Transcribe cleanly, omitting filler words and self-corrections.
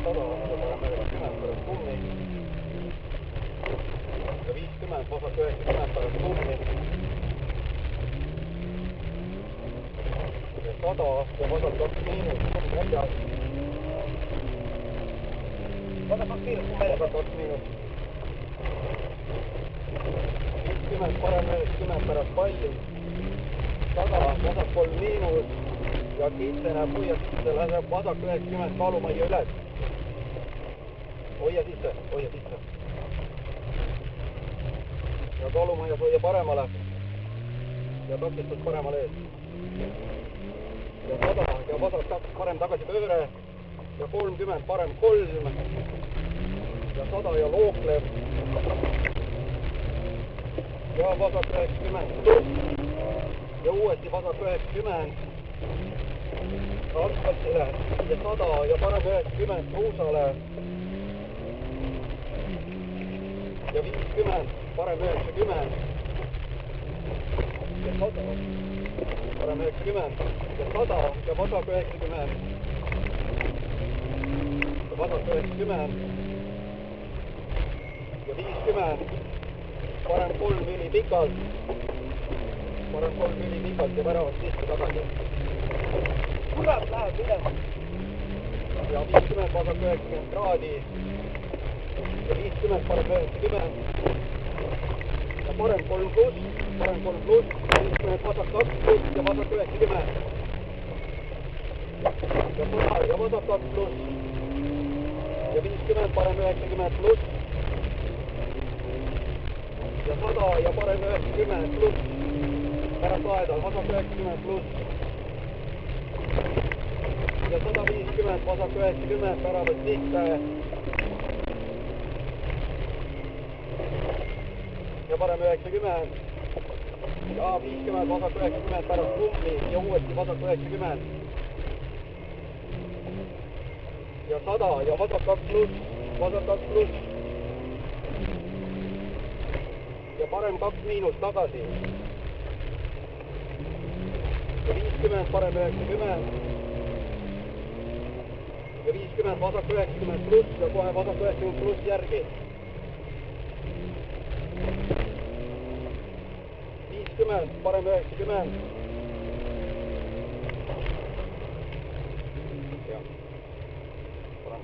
100 ja parem 90 pärast kummi. Ja 50, vasak 90 pärast kummi. Ja 100 ja vasak 2 miinus, kummi väljas. Vasak 2 miinus, kummi väljas. Vasak 2 miinus. 50, parem 90 pärast palli. 100, vasak 3 miinus. Ja kitsene puia sisse läheb vasak 90 kaalumajja üles. Hoia sisse, hoia sisse. Ja kaalumajas hoia paremale. Ja takistus paremale ees. Ja 100 ja vasak parem tagasi pööre. Ja 30 parem 3. Ja 100 ja looklev. Ja vasak 90 pluss. Ja uuesti vasak 90. Asfaltile ja 100 ja parem 90 kruusale. Ja 50, parem 90. Ja 100, parem 90. Ja 100 ja vasak 90. Ja vasak 90. Ja 50, parem 3 üli pikalt. Parem 3 üli pikalt ja väravast sisse tagasi. Kurat läheb minema. Ja 50, vasak 90 kraadi. Ja 50, parem 90. Ja parem 3 pluss, parem 3 pluss. 50, vasak 2 pluss ja vasak 90. Ja 100 ja vasak 2 pluss. Ja 50, parem 90 pluss. Ja 100 ja parem 90 pluss. Pärast aeda, vasak 90 pluss. Ja 150, vasak 90, väravast sisse. Ja parem 90. Ja 50, vasak 90 pärast kummi ja uuesti vasak 90. Ja 100 ja vasak 2 pluss, vasak 2 pluss. Ja parem 2 miinus tagasi. Ja 50, parem 90. Ja 50, vasak 90 pluss ja kohe vasak 90 pluss järgi. 50, parem 90. Ja, parem.